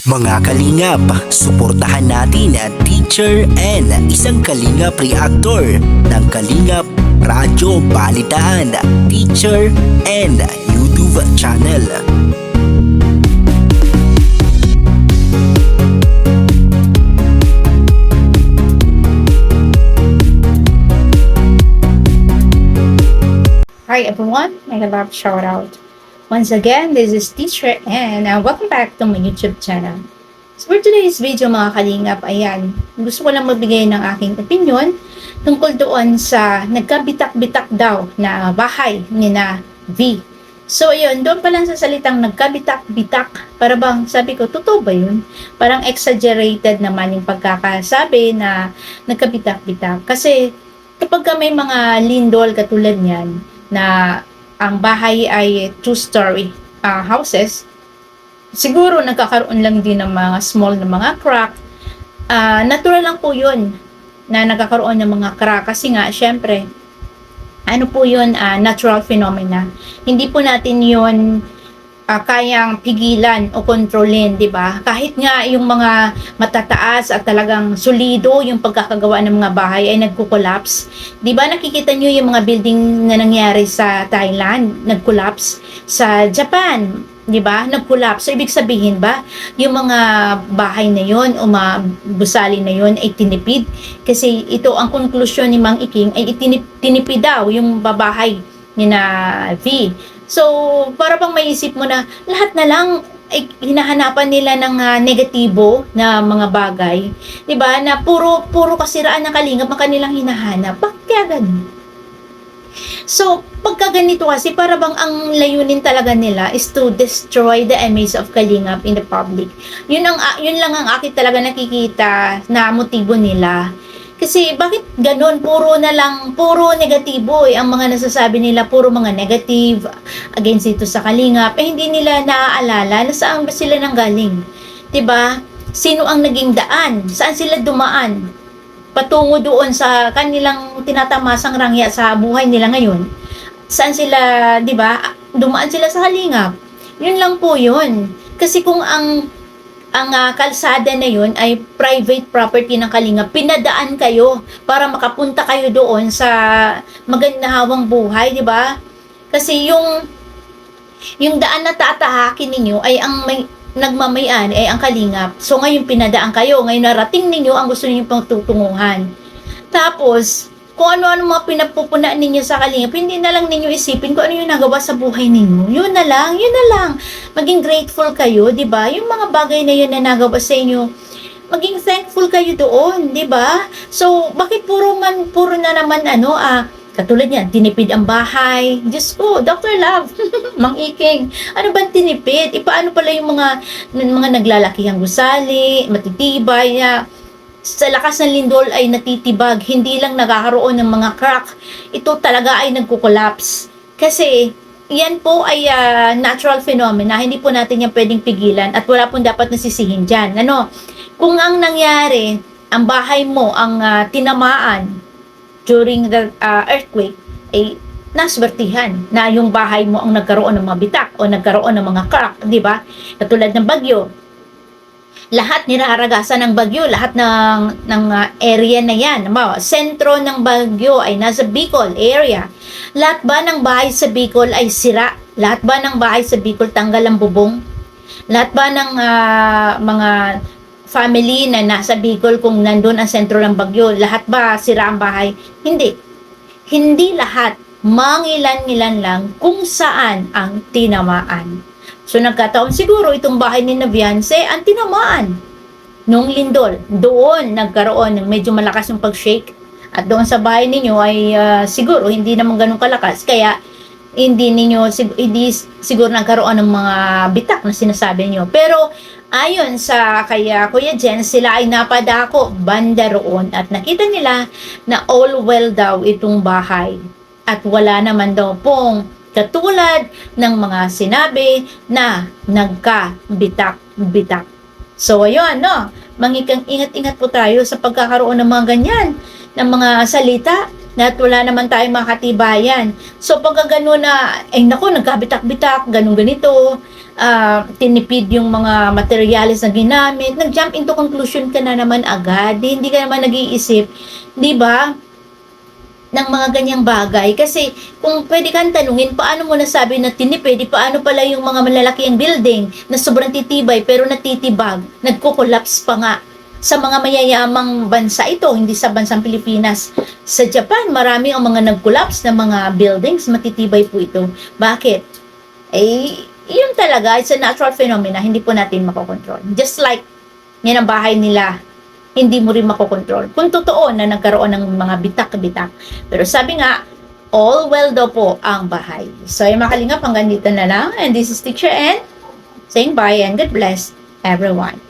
Mga kalingap, suportahan natin ang Teacher N, isang kalingap reactor ng Kalingap Radyo Balitaan, Teacher N YouTube channel. Hi everyone, mega love shout out. Once again, this is Teacher N and welcome back to my YouTube channel. So for today's video mga kalingap, ayan, gusto ko lang magbigay ng aking opinion tungkol doon sa nagkabitak-bitak daw na bahay ni na V. So ayun, doon pa lang sa salitang nagkabitak-bitak, para bang sabi ko, totoo ba yun? Parang exaggerated naman yung pagkakasabi na nagkabitak-bitak. Kasi kapag may mga lindol katulad niyan, na ang bahay ay two-story houses, siguro nagkakaroon lang din ng mga small na mga crack. Natural lang po yun na nagkakaroon ng mga crack kasi nga, syempre, ano po yun, natural phenomena. Hindi po natin yun kayang pigilan o kontrolin, di ba? Kahit nga yung mga matataas at talagang solido yung pagkakagawa ng mga bahay ay nagko-collapse. Di ba nakikita nyo yung mga building na nangyari sa Thailand, nag-collapse, sa Japan, di ba? Nag-collapse. So, ibig sabihin ba, yung mga bahay na yon o mga gusali na yon ay tinipid? Kasi ito ang konklusyon ni Mang Iking ay tinipid daw yung babahay ni na V. So, para bang maisip mo na lahat na lang ay hinahanapan nila ng negatibo na mga bagay. 'Di ba? Na puro kasiraan ng kalingap ang kanilang hinahanap. Bakit kaya ganun? So, pagka ganito kasi, para bang ang layunin talaga nila is to destroy the image of Kalingap in the public. Yun lang ang akin talaga nakikita na motibo nila. Kasi bakit ganun? Puro negatibo ang mga nasasabi nila, puro mga negative against dito sa Kalingap. Hindi nila naaalala na saan ba sila nanggaling. 'Di ba? Sino ang naging daan? Saan sila dumaan? Patungo doon sa kanilang tinatamasang rangya sa buhay nila ngayon. Saan sila, 'di ba? Dumaan sila sa Kalingap. Yun lang po yun. Kasi kung ang kalsada na yun ay private property ng Kalingap, pinadaan kayo para makapunta kayo doon sa magandahawang buhay, di ba? Kasi yung daan na tatahakin ninyo ay ang nagmamayan ay ang Kalingap. So ngayon pinadaan kayo, ngayon narating ninyo ang gusto ninyong pangtutunguhan. Tapos kung ano-ano mga pinapupunaan ninyo sa Kalingap, hindi na lang ninyo isipin kung ano yung nagawa sa buhay ninyo. Yun na lang. Maging grateful kayo, di ba? Yung mga bagay na yun na nagawa sa inyo, maging thankful kayo doon, di ba? So, bakit puro na naman katulad niya, tinipid ang bahay. Diyos ko, Dr. Love, Mang Iking, ano ba tinipid? Paano pala yung mga naglalakihang gusali, matitibay na, sa lakas ng lindol ay natitibag, hindi lang nagkakaroon ng mga crack, ito talaga ay nagko-collapse. Kasi, yan po ay natural phenomena, hindi po natin yan pwedeng pigilan at wala pong dapat nasisihin dyan. Kung ang nangyari, ang bahay mo, ang tinamaan during the earthquake, ay naswertihan na yung bahay mo ang nagkaroon ng mga bitak o nagkaroon ng mga crack, di ba? Katulad ng bagyo. Lahat niraragasan ng bagyo, lahat ng area na yan. Sentro ng bagyo ay nasa Bicol area. Lahat ba ng bahay sa Bicol ay sira? Lahat ba ng bahay sa Bicol tanggal ang bubong? Lahat ba ng mga family na nasa Bicol kung nandun ang sentro ng bagyo, lahat ba sira ang bahay? Hindi. Hindi lahat. Mangilan-ngilan lang kung saan ang tinamaan. So nagkataon siguro itong bahay ni Naviance ang tinamaan nung lindol. Doon nagkaroon ng medyo malakas yung pag-shake. At doon sa bahay ninyo ay siguro hindi naman ganun kalakas. Kaya hindi siguro nagkaroon ng mga bitak na sinasabi niyo. Pero ayon sa kaya Kuya Jen, sila ay napadako banda roon at nakita nila na all well daw itong bahay. At wala naman daw pong katulad ng mga sinabi na nagkabitak-bitak. So, ayun, no? Mangikang ingat-ingat po tayo sa pagkakaroon ng mga ganyan, ng mga salita. na wala naman tayong makatibayan. So pag gano'n na, naku, nagkabitak-bitak, ganito, tinipid yung mga materials na ginamit, nag-jump into conclusion ka na naman agad, hindi ka naman nag-iisip, di ba, ng mga ganyang bagay. Kasi kung pwede kang tanungin, paano mo nasabi na tinipid, paano pala yung mga malalaki ang building na sobrang titibay pero natitibag, nagko-collapse pa nga sa mga mayayamang bansa ito, hindi sa bansang Pilipinas. Sa Japan, marami ang mga nag-collapse na mga buildings, matitibay po ito. Bakit? Yun talaga, it's a natural phenomena, hindi po natin makokontrol. Just like, yan ang bahay nila, hindi mo rin makokontrol. Kung totoo na nagkaroon ng mga bitak-bitak. Pero sabi nga, all well daw po ang bahay. So, yung mga kalingap, hanggang dito na lang. And this is Teacher N saying bye and God bless everyone.